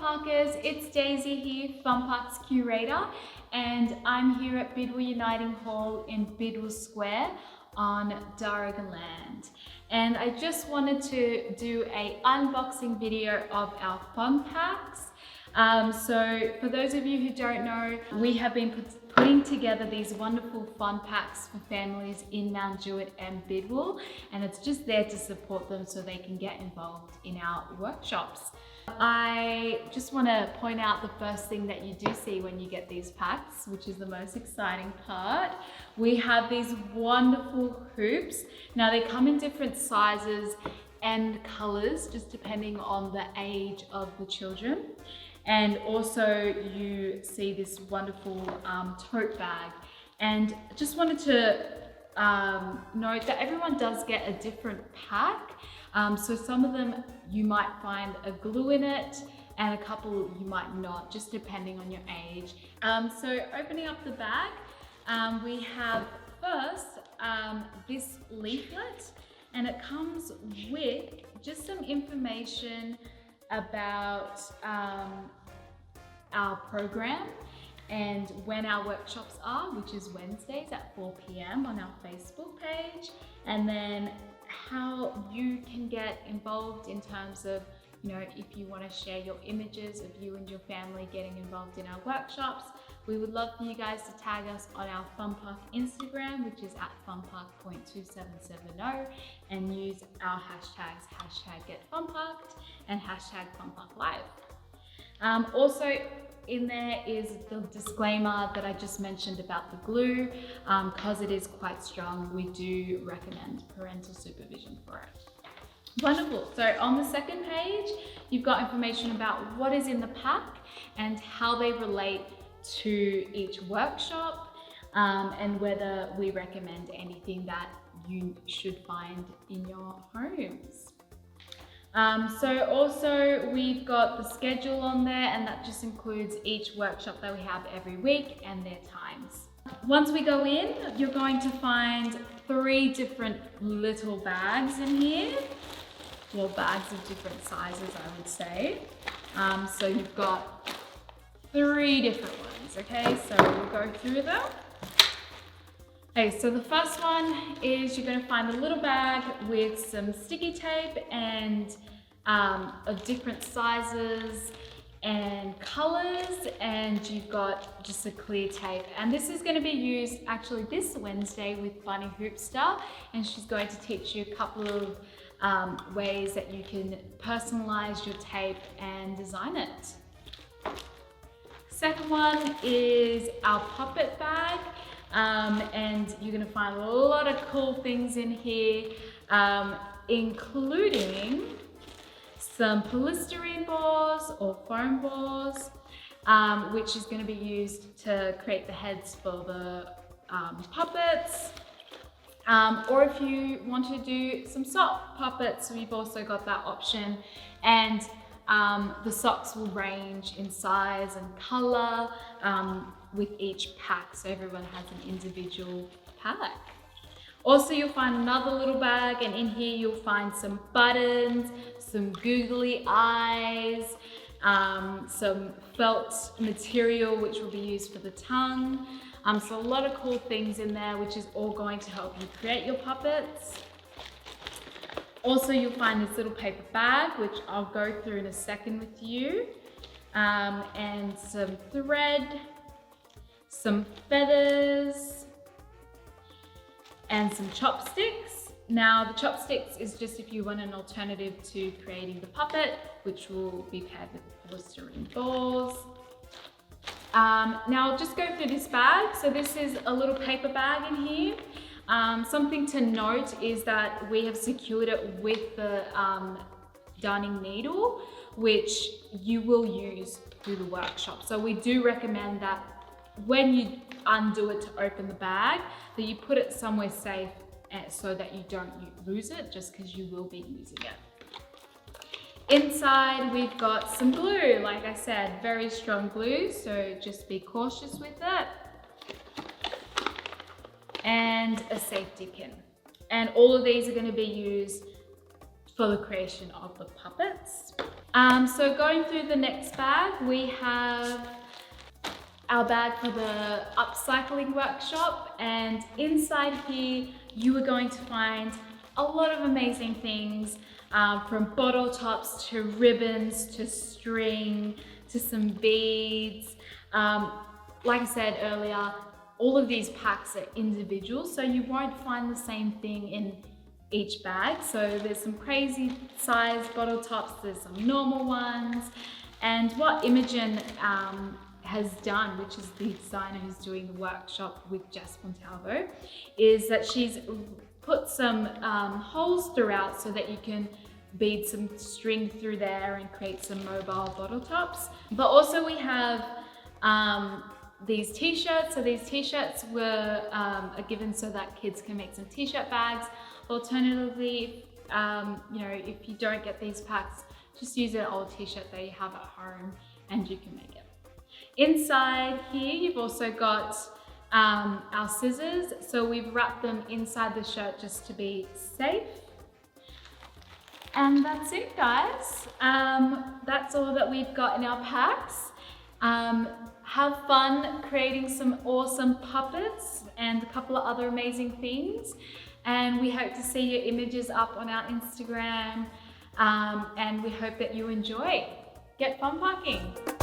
FUNPARKers, it's Daisy here, FUNPARK's curator, and I'm here at Bidwill Uniting Hall in Bidwill Square on Darug land. And I just wanted to do an unboxing video of our FUNPARKs. So for those of you who don't know, we have been putting together these wonderful FUNPARKs for families in Mt Druitt and Bidwill, and it's just there to support them so they can get involved in our workshops. I just want to point out the first thing that you do see when you get these packs, which is the most exciting part. We have these wonderful hoops. Now they come in different sizes and colors, just depending on the age of the children. And also you see this wonderful tote bag. And just wanted to note that everyone does get a different pack. So some of them you might find a glue in it and a couple you might not, just depending on your age. So opening up the bag, we have first this leaflet, and it comes with just some information about our program and when our workshops are, which is Wednesdays at 4 p.m. on our Facebook page, and then how you can get involved in terms of, you know, if you want to share your images of you and your family getting involved in our workshops. We would love for you guys to tag us on our FUNPARK Instagram, which is at funpark.2770, and use our hashtags, #GetFunParked and #FunParkLive. Also in there is the disclaimer that I just mentioned about the glue. Because it is quite strong, we do recommend parental supervision for it. Wonderful. So on the second page, you've got information about what is in the pack and how they relate to each workshop, and whether we recommend anything that you should find in your homes. So also we've got the schedule on there, and that just includes each workshop that we have every week and their times. Once we go in, you're going to find 3 different little bags in here. Well, bags of different sizes, I would say. So you've got 3 different ones, okay? So we'll go through them. Okay, so the first one is you're going to find a little bag with some sticky tape and of different sizes and colors, and you've got just a clear tape. And this is going to be used actually this Wednesday with Bunny Hoopster, and she's going to teach you a couple of ways that you can personalize your tape and design it. Second one is our puppet bag. And you're going to find a lot of cool things in here, including some polystyrene balls or foam balls, which is going to be used to create the heads for the puppets. Or if you want to do some sock puppets, we've also got that option. And the socks will range in size and color with each pack, so everyone has an individual pack. Also, you'll find another little bag, and in here you'll find some buttons, some googly eyes, some felt material which will be used for the tongue. So a lot of cool things in there, which is all going to help you create your puppets. Also, you'll find this little paper bag, which I'll go through in a second with you, and some thread, some feathers, and some chopsticks. Now, the chopsticks is just if you want an alternative to creating the puppet, which will be paired with polystyrene balls. Now, I'll just go through this bag. So this is a little paper bag in here. Something to note is that we have secured it with the darning needle, which you will use through the workshop. So we do recommend that when you undo it to open the bag, that you put it somewhere safe so that you don't lose it, just because you will be using it. Inside, we've got some glue. Like I said, very strong glue, so just be cautious with it. And a safety pin. And all of these are going to be used for the creation of the puppets. So going through the next bag, we have our bag for the upcycling workshop, and inside here you are going to find a lot of amazing things, from bottle tops to ribbons to string to some beads. Like I said earlier, all of these packs are individual, so you won't find the same thing in each bag. So there's some crazy sized bottle tops, there's some normal ones, and what Imogen has done, which is the designer who's doing the workshop with Jess Montalvo, is that she's put some holes throughout so that you can bead some string through there and create some mobile bottle tops. But also we have these t-shirts. So these t-shirts are given so that kids can make some t-shirt bags. Alternatively, if you don't get these packs, just use an old t-shirt that you have at home and you can make it. Inside here, you've also got our scissors. So we've wrapped them inside the shirt just to be safe. And that's it, guys. That's all that we've got in our packs. Have fun creating some awesome puppets and a couple of other amazing things. And we hope to see your images up on our Instagram. And we hope that you enjoy. Get fun parking.